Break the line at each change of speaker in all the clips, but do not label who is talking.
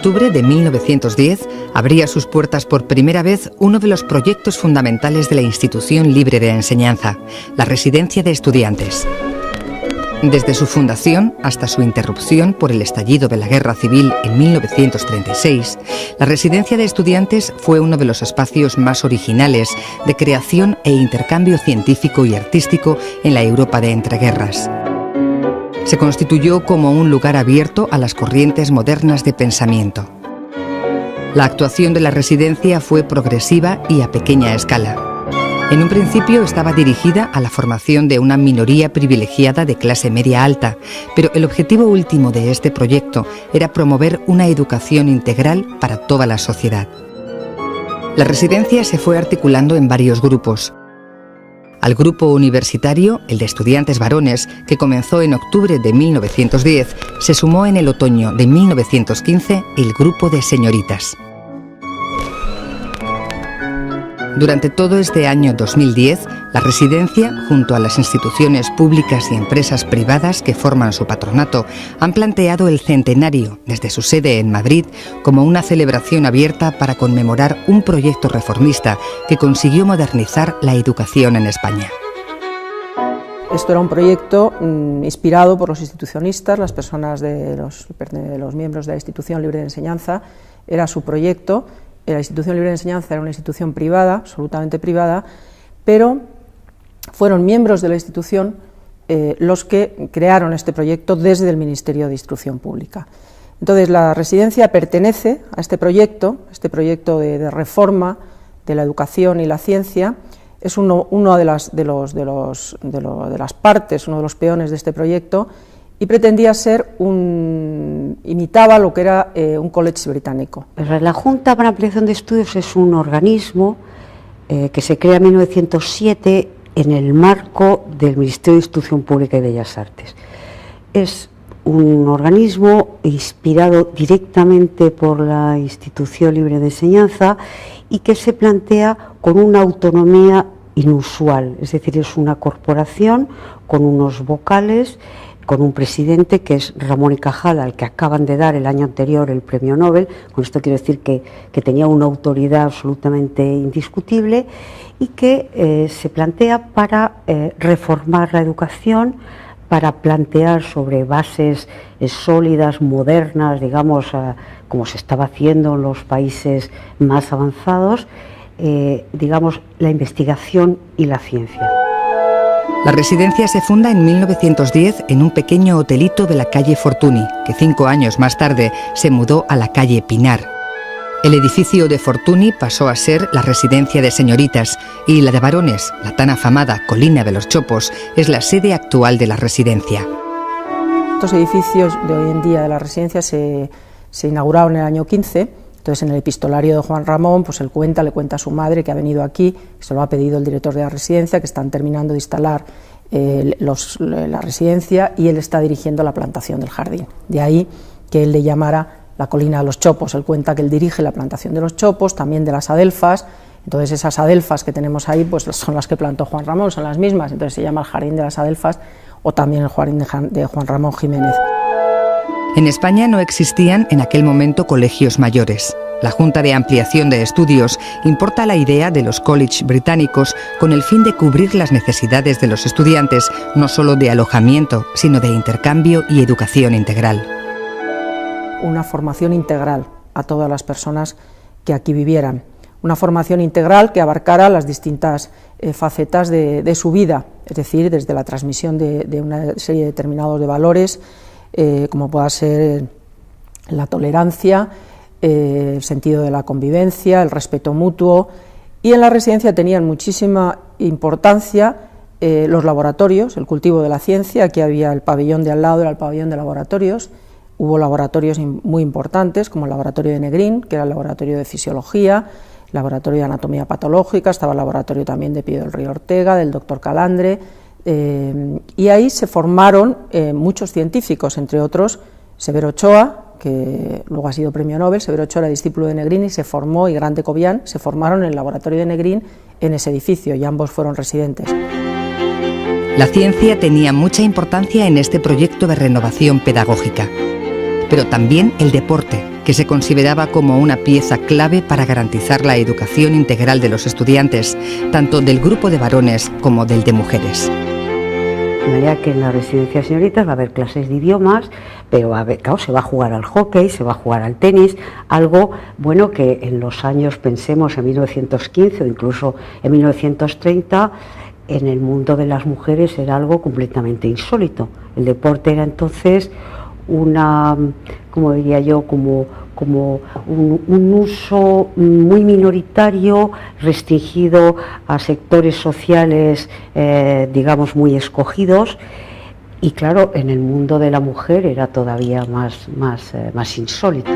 octubre de 1910 abría sus puertas por primera vez uno de los proyectos fundamentales de la institución libre de enseñanza, la Residencia de Estudiantes. Desde su fundación hasta su interrupción por el estallido de la Guerra Civil en 1936, la Residencia de Estudiantes fue uno de los espacios más originales de creación e intercambio científico y artístico en la Europa de entreguerras. Se constituyó como un lugar abierto a las corrientes modernas de pensamiento. La actuación de la residencia fue progresiva y a pequeña escala. En un principio estaba dirigida a la formación de una minoría privilegiada de clase media alta, pero el objetivo último de este proyecto era promover una educación integral para toda la sociedad. La residencia se fue articulando en varios grupos. Al grupo universitario, el de estudiantes varones, que comenzó en octubre de 1910, se sumó en el otoño de 1915 el grupo de señoritas. Durante todo este año 2010, la residencia, junto a las instituciones públicas y empresas privadas que forman su patronato, han planteado el centenario, desde su sede en Madrid, como una celebración abierta para conmemorar un proyecto reformista que consiguió modernizar la educación en España.
Esto era un proyecto inspirado por los institucionistas, las personas de los miembros de la Institución Libre de Enseñanza. Era su proyecto. La Institución Libre de Enseñanza era una institución privada, absolutamente privada, pero fueron miembros de la institución los que crearon este proyecto desde el Ministerio de Instrucción Pública. Entonces, la residencia pertenece a este proyecto de reforma de la educación y la ciencia. Es uno de las partes, uno de los peones de este proyecto, y pretendía ser imitaba lo que era un college británico.
La Junta para Ampliación de Estudios es un organismo que se crea en 1907 en el marco del Ministerio de Instrucción Pública y Bellas Artes. Es un organismo inspirado directamente por la Institución Libre de Enseñanza y que se plantea con una autonomía inusual, es decir, es una corporación con unos vocales, con un presidente que es Ramón y Cajal, al que acaban de dar el año anterior el premio Nobel. Con esto quiero decir que tenía una autoridad absolutamente indiscutible y que se plantea para reformar la educación, para plantear sobre bases sólidas, modernas, digamos, como se estaba haciendo en los países más avanzados, digamos, la investigación y la ciencia.
La residencia se funda en 1910 en un pequeño hotelito de la calle Fortuny, que 5 años más tarde se mudó a la calle Pinar. El edificio de Fortuny pasó a ser la residencia de señoritas y la de varones, la tan afamada Colina de los Chopos, es la sede actual de la residencia.
Estos edificios de hoy en día de la residencia se inauguraron en el año 15. Entonces, en el epistolario de Juan Ramón, pues le cuenta a su madre que ha venido aquí, que se lo ha pedido el director de la residencia, que están terminando de instalar la residencia y él está dirigiendo la plantación del jardín. De ahí que él le llamara la Colina de los Chopos. Él cuenta que él dirige la plantación de los chopos, también de las adelfas. Entonces, esas adelfas que tenemos ahí, pues son las que plantó Juan Ramón, son las mismas. Entonces, se llama el Jardín de las Adelfas o también el Jardín de Juan Ramón Jiménez.
En España no existían en aquel momento colegios mayores. La Junta de Ampliación de Estudios importa la idea de los colleges británicos con el fin de cubrir las necesidades de los estudiantes, no solo de alojamiento, sino de intercambio y educación integral.
Una formación integral a todas las personas que aquí vivieran. Una formación integral que abarcara las distintas facetas de su vida, es decir, desde la transmisión de una serie determinados de valores, como pueda ser la tolerancia, el sentido de la convivencia, el respeto mutuo, y en la residencia tenían muchísima importancia los laboratorios, el cultivo de la ciencia. Aquí había el pabellón de al lado, era el pabellón de laboratorios. Hubo laboratorios muy importantes, como el laboratorio de Negrín, que era el laboratorio de fisiología, el laboratorio de anatomía patológica, estaba el laboratorio también de Pío del Río Ortega, del doctor Calandre, y ahí se formaron muchos científicos, entre otros Severo Ochoa, que luego ha sido premio Nobel. Severo Ochoa era discípulo de Negrín y se formó, y Gran de Cobian, se formaron en el laboratorio de Negrín en ese edificio, y ambos fueron residentes.
La ciencia tenía mucha importancia en este proyecto de renovación pedagógica, pero también el deporte, que se consideraba como una pieza clave para garantizar la educación integral de los estudiantes, tanto del grupo de varones como del de mujeres.
De manera que en la residencia de señoritas va a haber clases de idiomas, pero claro, se va a jugar al hockey, se va a jugar al tenis, algo bueno que en los años, pensemos en 1915 o incluso en 1930, en el mundo de las mujeres era algo completamente insólito. El deporte era entonces una, como diría yo, como un uso muy minoritario, restringido a sectores sociales, digamos, muy escogidos, y claro, en el mundo de la mujer era todavía más insólito.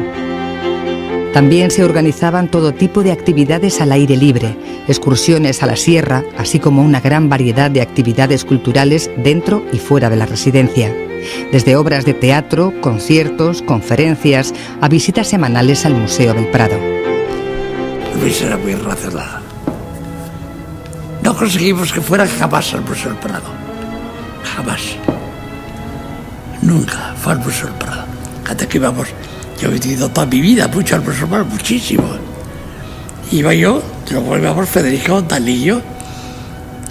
También se organizaban todo tipo de actividades al aire libre, excursiones a la sierra, así como una gran variedad de actividades culturales dentro y fuera de la residencia. Desde obras de teatro, conciertos, conferencias, a visitas semanales al Museo del Prado.
Luis era muy racional. No conseguimos que fuera jamás al Museo del Prado. Jamás. Nunca fue al Museo del Prado. Hasta que íbamos, yo he vivido toda mi vida mucho al Museo del Prado, muchísimo. Iba yo, luego íbamos Federico, Dalí y yo,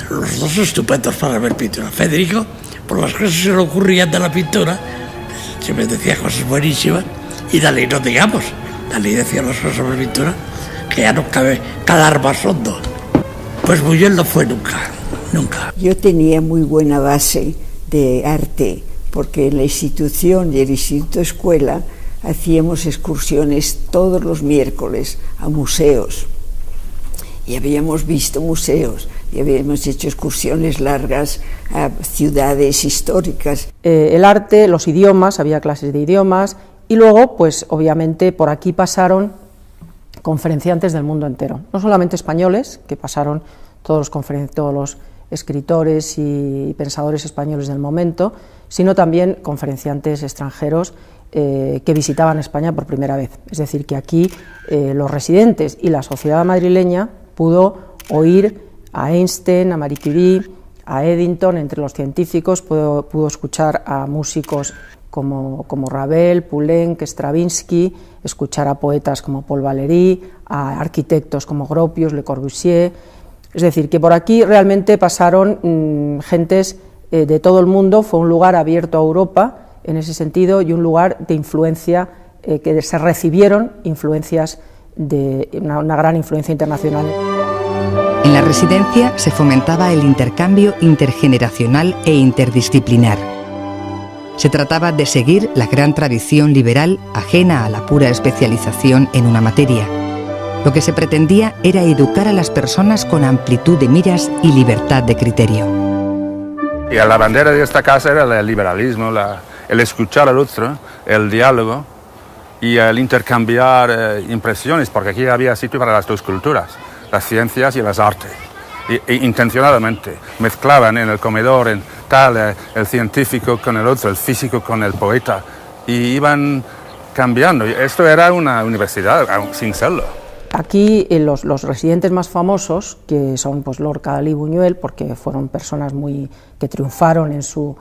los dos estupendos para ver pintura. Federico, por las cosas que se le ocurrían de la pintura, siempre decía cosas buenísimas, y Dalí no digamos. Dalí decía las cosas sobre pintura que ya no cabe calar más hondo. Pues Buñuel no fue nunca, nunca.
Yo tenía muy buena base de arte, porque en la institución y el Instituto Escuela hacíamos excursiones todos los miércoles a museos, y habíamos visto museos, y habíamos hecho excursiones largas a ciudades históricas.
El arte, los idiomas, había clases de idiomas, y luego, pues obviamente por aquí pasaron conferenciantes del mundo entero, no solamente españoles, que pasaron todos los escritores y pensadores españoles del momento, sino también conferenciantes extranjeros que visitaban España por primera vez. Es decir, que aquí los residentes y la sociedad madrileña pudo oír a Einstein, a Marie Curie, a Eddington, entre los científicos, pudo escuchar a músicos como Ravel, Poulenc, Stravinsky, escuchar a poetas como Paul Valéry, a arquitectos como Gropius, Le Corbusier. Es decir, que por aquí realmente pasaron gentes de todo el mundo. Fue un lugar abierto a Europa en ese sentido, y un lugar de influencia, que se recibieron influencias de una gran influencia internacional.
En la residencia se fomentaba el intercambio intergeneracional e interdisciplinar. Se trataba de seguir la gran tradición liberal ajena a la pura especialización en una materia. Lo que se pretendía era educar a las personas con amplitud de miras y libertad de criterio.
Y la bandera de esta casa era el liberalismo, el escuchar al otro, el diálogo y el intercambiar impresiones, porque aquí había sitio para las dos culturas, las ciencias y las artes. Y intencionadamente mezclaban en el comedor el científico con el otro, el físico con el poeta, y iban cambiando. Esto era una universidad, sin serlo.
Aquí los residentes más famosos, que son pues Lorca, Dalí y Buñuel, porque fueron personas que triunfaron en su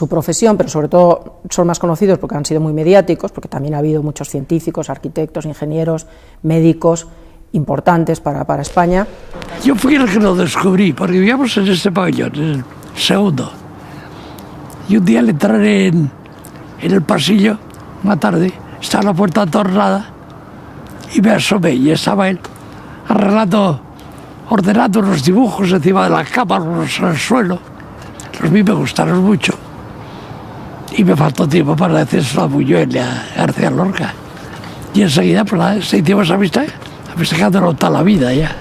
profesión, pero sobre todo son más conocidos porque han sido muy mediáticos, porque también ha habido muchos científicos, arquitectos, ingenieros, médicos importantes para España.
Yo fui el que lo descubrí, porque vivíamos en este pabellón, en el segundo. Y un día al entrar en el pasillo, una tarde, estaba la puerta tornada, y me asomé, y estaba él ordenando unos dibujos encima de la cama, unos en el suelo. Los míos me gustaron mucho. Y me faltó tiempo para decir a Buñuel y a García Lorca. Y enseguida, pues nada, se hicimos amistad quedándolo toda la vida ya.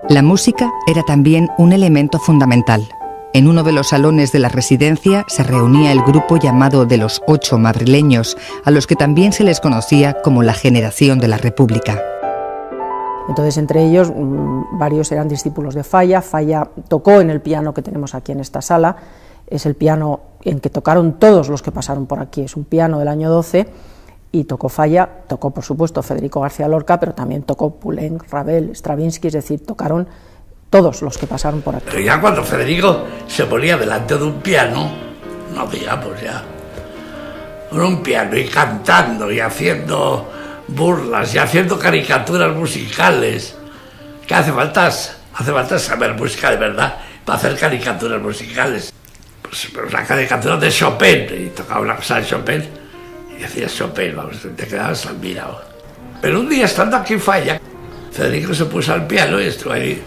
La música era también un elemento fundamental. En uno de los salones de la residencia se reunía el grupo llamado de los 8 madrileños, a los que también se les conocía como la generación de la República.
Entonces, entre ellos, varios eran discípulos de Falla. Falla tocó en el piano que tenemos aquí en esta sala. Es el piano en que tocaron todos los que pasaron por aquí. Es un piano del año 12, y tocó Falla, tocó por supuesto Federico García Lorca, pero también tocó Poulenc, Ravel, Stravinsky, es decir, tocaron todos los que pasaron por aquí.
Pero ya cuando Federico se ponía delante de un piano, no digamos ya, con un piano y cantando y haciendo burlas y haciendo caricaturas musicales. ¿Qué hace falta? Hace falta saber música de verdad para hacer caricaturas musicales. Pues una caricatura de Chopin, y tocaba una cosa de Chopin, y decía Chopin, vamos, te quedabas admirado. Pero un día, estando aquí en Falla, Federico se puso al piano y estuvo ahí.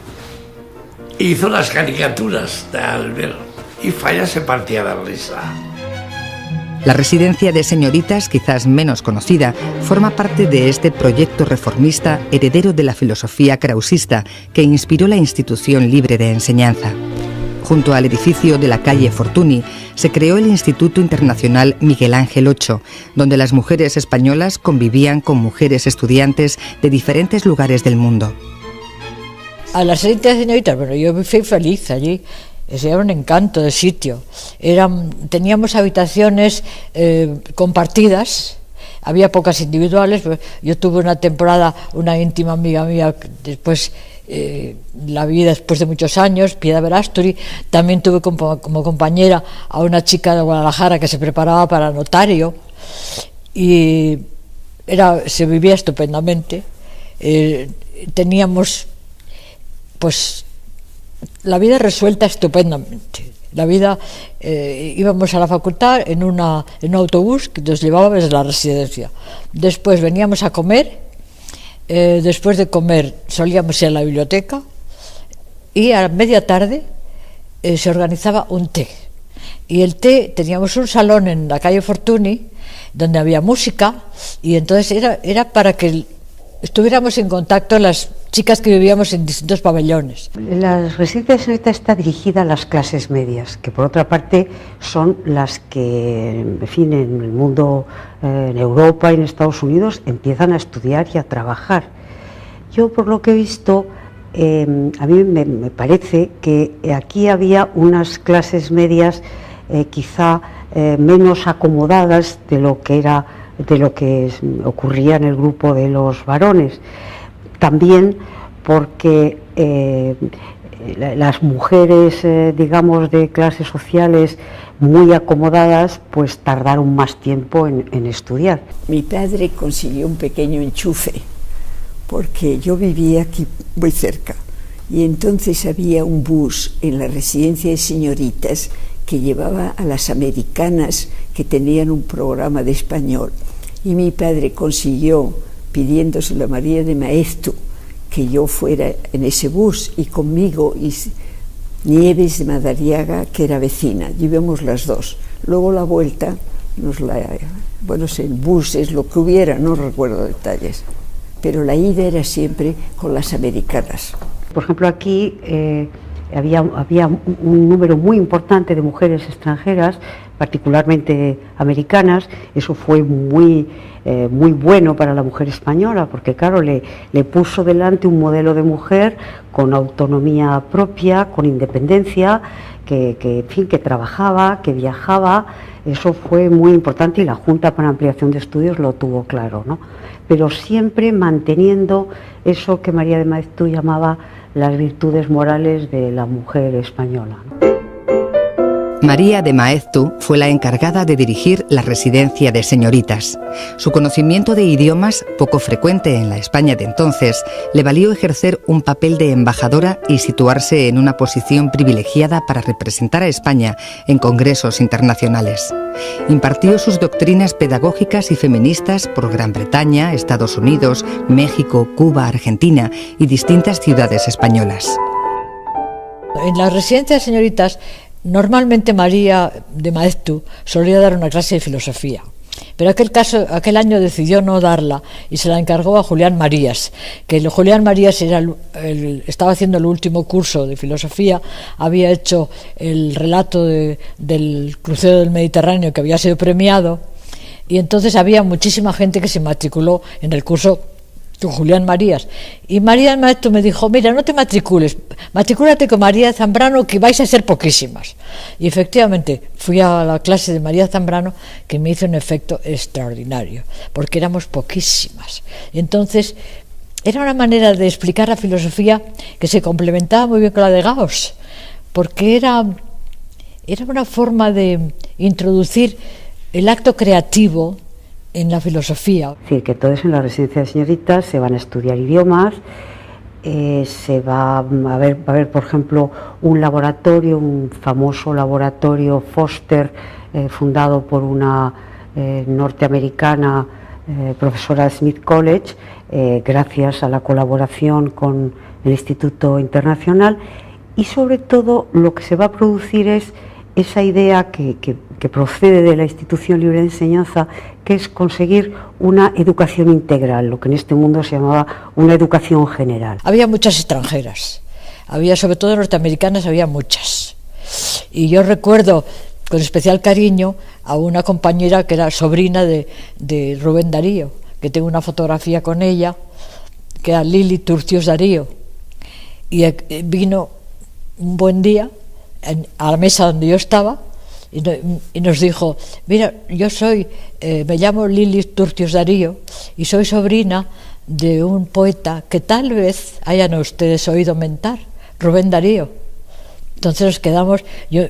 Hizo las caricaturas de Albert, y Falla se partía de risa.
La residencia de señoritas, quizás menos conocida, forma parte de este proyecto reformista heredero de la filosofía krausista que inspiró la institución libre de enseñanza. Junto al edificio de la calle Fortuny se creó el Instituto Internacional Miguel Ángel VIII, donde las mujeres españolas convivían con mujeres estudiantes de diferentes lugares del mundo.
A la residencia de señoritas, bueno, yo fui feliz allí. Era un encanto de sitio. Teníamos habitaciones compartidas, había pocas individuales. Yo tuve una temporada, una íntima amiga mía, después la vi después de muchos años, Piedad Verástori. También tuve como compañera a una chica de Guadalajara que se preparaba para notario, y se vivía estupendamente. Teníamos, pues, la vida resuelta estupendamente. La vida, íbamos a la facultad en un autobús que nos llevaba desde la residencia. Después veníamos a comer, después de comer solíamos ir a la biblioteca, y a media tarde se organizaba un té. Y el té, teníamos un salón en la calle Fortuny donde había música, y entonces era para que estuviéramos en contacto las chicas que vivíamos en distintos pabellones.
La residencia de señorita está dirigida a las clases medias, que por otra parte son las que, en fin, en el mundo, en Europa y en Estados Unidos, empiezan a estudiar y a trabajar. Yo, por lo que he visto, a mí me parece que aquí había unas clases medias quizá menos acomodadas de lo que ocurría en el grupo de los varones. También porque las mujeres, digamos, de clases sociales muy acomodadas, pues tardaron más tiempo en estudiar.
Mi padre consiguió un pequeño enchufe, porque yo vivía aquí muy cerca, y entonces había un bus en la residencia de señoritas que llevaba a las americanas que tenían un programa de español, y mi padre consiguió, pidiéndoselo a María de Maeztu, que yo fuera en ese bus, y conmigo y Nieves de Madariaga, que era vecina, llevamos las dos. Luego la vuelta, el bus es lo que hubiera, no recuerdo detalles, pero la ida era siempre con las americanas.
Por ejemplo, aquí había un número muy importante de mujeres extranjeras, particularmente americanas. Eso fue muy bueno para la mujer española, porque claro, le puso delante un modelo de mujer con autonomía propia, con independencia, en fin, que trabajaba, que viajaba. Eso fue muy importante, y la Junta para Ampliación de Estudios lo tuvo claro, ¿no? Pero siempre manteniendo eso que María de Maeztu llamaba las virtudes morales de la mujer española, ¿no?
María de Maeztu fue la encargada de dirigir la residencia de señoritas. Su conocimiento de idiomas, poco frecuente en la España de entonces, le valió ejercer un papel de embajadora y situarse en una posición privilegiada para representar a España en congresos internacionales. Impartió sus doctrinas pedagógicas y feministas por Gran Bretaña, Estados Unidos, México, Cuba, Argentina y distintas ciudades españolas.
En la residencia de señoritas, normalmente María de Maeztu solía dar una clase de filosofía, pero aquel año decidió no darla y se la encargó a Julián Marías, que Julián Marías estaba haciendo el último curso de filosofía, había hecho el relato del crucero del Mediterráneo, que había sido premiado, y entonces había muchísima gente que se matriculó en el curso con Julián Marías. Y María de Maeztu me dijo: mira, no te matricules, matricúlate con María Zambrano, que vais a ser poquísimas. Y efectivamente fui a la clase de María Zambrano, que me hizo un efecto extraordinario, porque éramos poquísimas. Entonces era una manera de explicar la filosofía que se complementaba muy bien con la de Gauss, porque era una forma de introducir el acto creativo en la filosofía.
Es decir, que todos en la residencia de señoritas se van a estudiar idiomas, va a haber, por ejemplo, un laboratorio, un famoso laboratorio Foster, fundado por una norteamericana profesora de Smith College, gracias a la colaboración con el Instituto Internacional, y sobre todo lo que se va a producir es esa idea que procede de la Institución Libre de Enseñanza, que es conseguir una educación integral, lo que en este mundo se llamaba una educación general.
Había muchas extranjeras, había sobre todo norteamericanas, había muchas. Y yo recuerdo con especial cariño a una compañera que era sobrina de Rubén Darío, que tengo una fotografía con ella, que era Lili Turcios Darío. Y vino un buen día a la mesa donde yo estaba y nos dijo: mira, yo me llamo Lili Turcios Darío y soy sobrina de un poeta que tal vez hayan ustedes oído mentar, Rubén Darío. Entonces nos quedamos, yo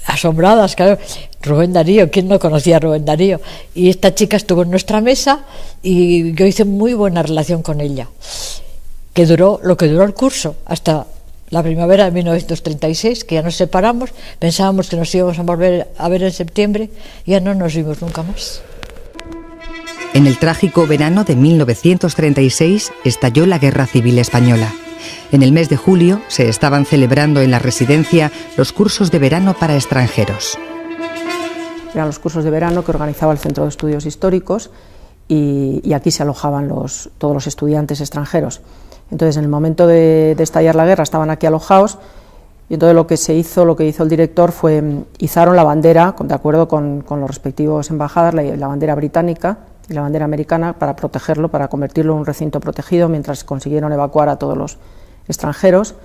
asombradas, claro, Rubén Darío, ¿quién no conocía a Rubén Darío? Y esta chica estuvo en nuestra mesa y yo hice muy buena relación con ella, que duró lo que duró el curso, hasta la primavera de 1936, que ya nos separamos, pensábamos que nos íbamos a volver a ver en septiembre, y ya no nos vimos nunca más.
En el trágico verano de 1936 estalló la Guerra Civil Española. En el mes de julio se estaban celebrando en la residencia los cursos de verano para extranjeros.
Eran los cursos de verano que organizaba el Centro de Estudios Históricos y aquí se alojaban todos los estudiantes extranjeros. Entonces, en el momento de estallar la guerra estaban aquí alojados y entonces lo que hizo el director fue izaron la bandera, de acuerdo con los respectivos embajadas, la bandera británica y la bandera americana, para protegerlo, para convertirlo en un recinto protegido, mientras consiguieron evacuar a todos los extranjeros.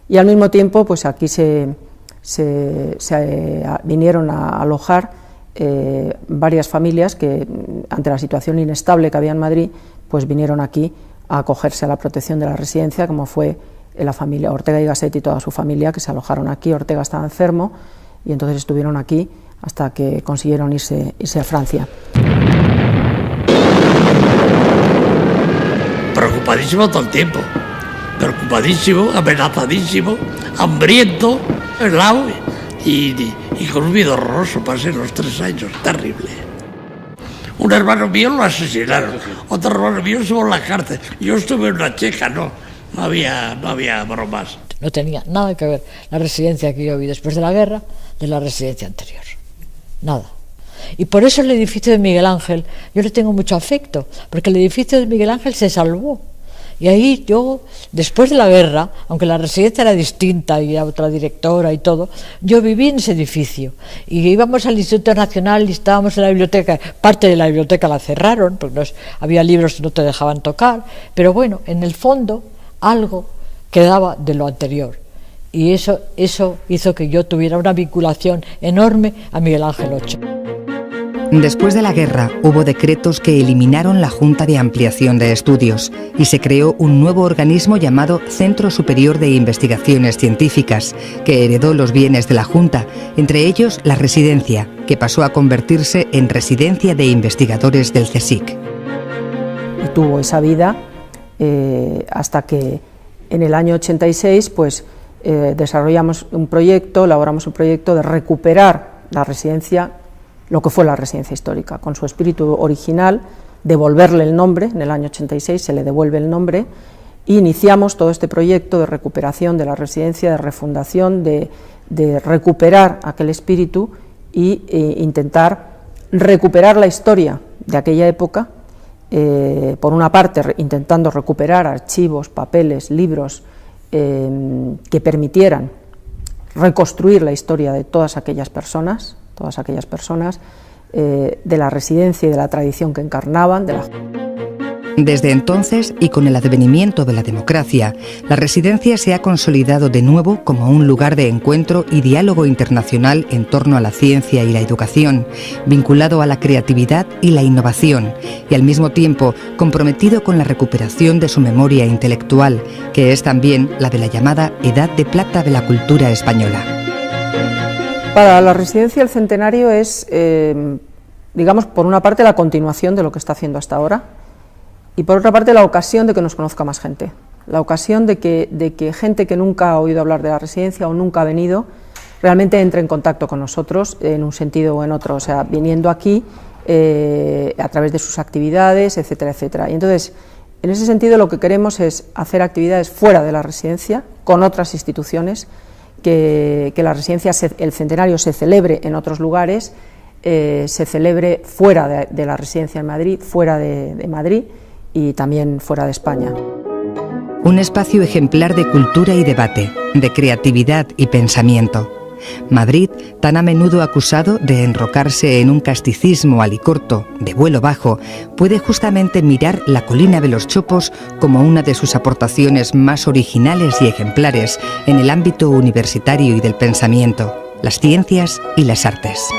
Y al mismo tiempo, pues aquí se vinieron a alojar varias familias que, ante la situación inestable que había en Madrid, pues vinieron aquí a acogerse a la protección de la residencia, como fue la familia Ortega y Gasset y toda su familia, que se alojaron aquí. Ortega estaba enfermo y entonces estuvieron aquí hasta que consiguieron irse a Francia.
Preocupadísimo todo el tiempo, preocupadísimo, amenazadísimo, hambriento, helado y con un miedo horroroso. Pasé los 3 años, terrible. Un hermano mío lo asesinaron, otro hermano mío estuvo en la cárcel, yo estuve en una checa, no había bromas.
No tenía nada que ver la residencia que yo vi después de la guerra de la residencia anterior, nada. Y por eso el edificio de Miguel Ángel, yo le tengo mucho afecto, porque el edificio de Miguel Ángel se salvó. Y ahí yo, después de la guerra, aunque la residencia era distinta y era otra directora y todo, yo viví en ese edificio. Y íbamos al Instituto Nacional y estábamos en la biblioteca. Parte de la biblioteca la cerraron, porque había libros que no te dejaban tocar. Pero bueno, en el fondo, algo quedaba de lo anterior. Y eso hizo que yo tuviera una vinculación enorme a Miguel Ángel Ocho.
Después de la guerra hubo decretos que eliminaron la Junta de Ampliación de Estudios y se creó un nuevo organismo llamado Centro Superior de Investigaciones Científicas, que heredó los bienes de la Junta, entre ellos la residencia, que pasó a convertirse en Residencia de Investigadores del CSIC.
Y tuvo esa vida hasta que en el año 86 pues, elaboramos un proyecto de recuperar la residencia, lo que fue la residencia histórica, con su espíritu original, devolverle el nombre. En el año 86 se le devuelve el nombre e iniciamos todo este proyecto de recuperación de la residencia, de refundación, de recuperar aquel espíritu e intentar recuperar la historia de aquella época, por una parte intentando recuperar archivos, papeles, libros que permitieran reconstruir la historia de todas aquellas personas, de la residencia y de la tradición que encarnaban.
Desde entonces, y con el advenimiento de la democracia, la residencia se ha consolidado de nuevo como un lugar de encuentro y diálogo internacional en torno a la ciencia y la educación, vinculado a la creatividad y la innovación, y al mismo tiempo comprometido con la recuperación de su memoria intelectual, que es también la de la llamada Edad de Plata de la cultura española.
Para la residencia el centenario es digamos, por una parte la continuación de lo que está haciendo hasta ahora y por otra parte la ocasión de que nos conozca más gente, la ocasión de que gente que nunca ha oído hablar de la residencia o nunca ha venido realmente entre en contacto con nosotros en un sentido o en otro, o sea, viniendo aquí a través de sus actividades, etcétera, etcétera. Y entonces, en ese sentido, lo que queremos es hacer actividades fuera de la residencia, con otras instituciones, que la residencia, el centenario se celebre en otros lugares, se celebre fuera de la residencia en Madrid, fuera de Madrid y también fuera de España.
Un espacio ejemplar de cultura y debate, de creatividad y pensamiento. Madrid, tan a menudo acusado de enrocarse en un casticismo alicorto, de vuelo bajo, puede justamente mirar la colina de los Chopos como una de sus aportaciones más originales y ejemplares en el ámbito universitario y del pensamiento, las ciencias y las artes.